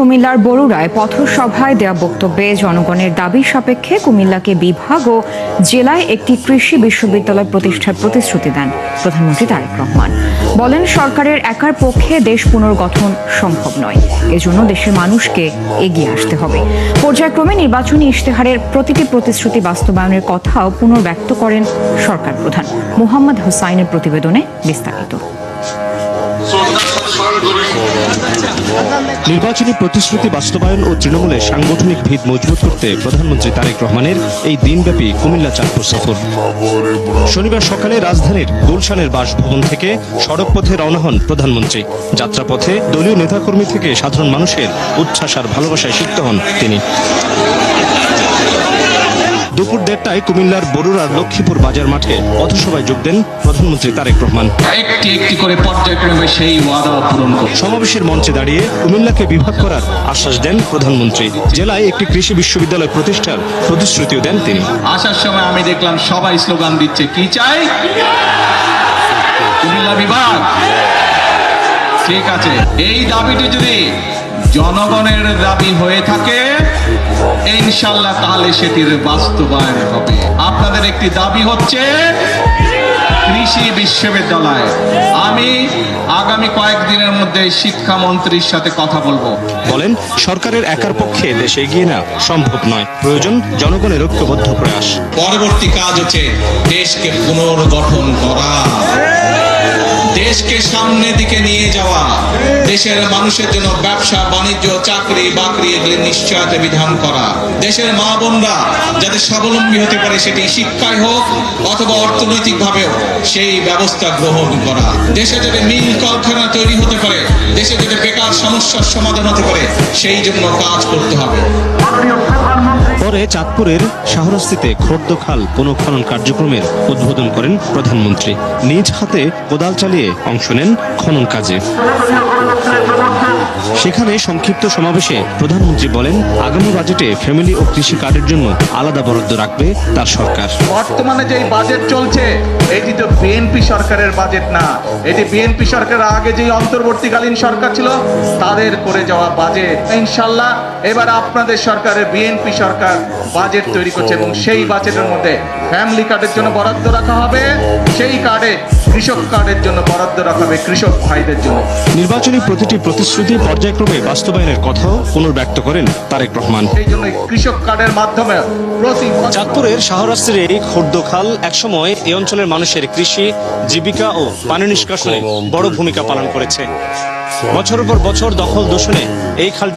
কুমিল্লার বরুড়ায় পথসভায় দেয়া বক্তব্যে জনগণের দাবি সাপেক্ষে কুমিল্লাকে বিভাগ ও জেলায় একটি কৃষি বিশ্ববিদ্যালয় প্রতিষ্ঠার প্রতিশ্রুতি দেন প্রধানমন্ত্রী তারেক রহমান। বলেন, সরকারের একার পক্ষে দেশ পুনর্গঠন সম্ভব নয়, এজন্য দেশের মানুষকে এগিয়ে আসতে হবে। পর্যায়ক্রমে নির্বাচনী ইশতেহারের প্রতিটি প্রতিশ্রুতি বাস্তবায়নের কথাও পুনর্ব্যক্ত করেন সরকার প্রধান। মোহাম্মদ হোসাইনের প্রতিবেদনে বিস্তারিত। নির্বাচনী প্রতিশ্রুতি বাস্তবায়ন ও তৃণমূলের সাংগঠনিক ভিত মজবুত করতে প্রধানমন্ত্রী তারেক রহমানের এই দিনব্যাপী কুমিল্লা চাঁদপুর সফর। শনিবার সকালে রাজধানীর গুলশানের বাসভবন থেকে সড়ক পথে রওনা হন প্রধানমন্ত্রী। যাত্রাপথে দলীয় নেতাকর্মী থেকে সাধারণ মানুষের উচ্ছ্বাস আর ভালোবাসায় সিক্ত হন তিনি। দুপুর 1:30টায় কুমিল্লার বরুড়ার লক্ষ্মীপুর বাজার মাঠে পথসভায় যোগ দেন প্রধানমন্ত্রী তারেক রহমান। একটি একটি করে পর্যায়ক্রমে সেই ওয়াদা পূরণ করব। সমাবেশের মঞ্চে দাঁড়িয়ে কুমিল্লাকে বিভাগ করার আশ্বাস দেন প্রধানমন্ত্রী। জেলায় একটি কৃষি বিশ্ববিদ্যালয় প্রতিষ্ঠার প্রতিশ্রুতিও দেন তিনি। আসার সময় আমি দেখলাম সবাই স্লোগান দিচ্ছে, কি চাই? কুমিল্লা বিভাগ। ঠিক আছে, এই দাবিটি যদি জনগণের দাবি হয়ে থাকে ইনশাআল্লাহ তাহলে সেটির বাস্তবায়ন হবে। আপনাদের একটি দাবি হচ্ছে কৃষি বিশ্ববিদ্যালয়। আমি আগামী কয়েকদিনের মধ্যে শিক্ষামন্ত্রীর সাথে কথা বলবো। বলেন, সরকারের একার পক্ষে দেশ এগিয়ে না সম্ভব নয়, প্রয়োজন জনগণের ঐক্যবদ্ধ প্রয়াস। পরবর্তী কাজ হচ্ছে দেশকে পুনর্গঠন করা, দেশকে সামনের দিকে নিয়ে যাওয়া, দেশের মানুষের জন্য ব্যবসা বাণিজ্য চাকরি বাকরি এগুলি নিশ্চয়তা বিধান করা, দেশের মা বোনরা যাতে স্বাবলম্বী হতে পারে সেটি শিক্ষায় হোক অথবা অর্থনৈতিক ভাবেও সেই ব্যবস্থা গ্রহণ করা, দেশে যাতে মিল কারখানা তৈরি হতে পারে, দেশে যাতে বেকার সমস্যার সমাধান হতে পারে সেই জন্য কাজ করতে হবে। পরে চাঁদপুরের শাহরাস্তিতে খোর্দখাল পুনঃখনন কার্যক্রমের উদ্বোধন করেন প্রধানমন্ত্রী। নিজ হাতে কোদাল চালিয়ে অংশ নেন খনন কাজে। সেখানে সংক্ষিপ্ত সমাবেশে প্রধানমন্ত্রী বলেন, আগামী বাজেটে ফ্যামিলি ও কৃষি কার্ডের জন্য আলাদা বরাদ্দ রাখবে তার সরকার। বর্তমানে যে বাজেট চলছে এটি তো বিএনপি সরকারের বাজেট না, এটি বিএনপি সরকারের আগে যে অন্তর্বর্তীকালীন সরকার ছিল তাদের করে যাওয়া বাজেট। ইনশাআল্লাহ এবার আপনাদের সরকারের বিএনপি সরকার বাজেট তৈরি করছে এবং সেই বাজেটের মধ্যে ফ্যামিলি কার্ডের জন্য বরাদ্দ রাখা হবে, সেই কার্ডে কৃষক কার্ডের জন্য বরাদ্দ রাখা হবে কৃষক ভাইদের জন্য। নির্বাচনী প্রতিটি প্রতিশ্রুতি পর্যায়ক্রমে বাস্তবায়নের কথাও পুনর্ব্যক্ত করেন তারেক রহমান। সেই জন্য কৃষক কার্ডের মাধ্যমে চাঁদপুরের শাহরাস্তির এই খোর্দখাল একসময় এই অঞ্চলের মানুষের কৃষি জীবিকা ও পানি নিষ্কাশনে বড় ভূমিকা পালন করেছে। বছরের পর বছর দখল দূষণে এই খাল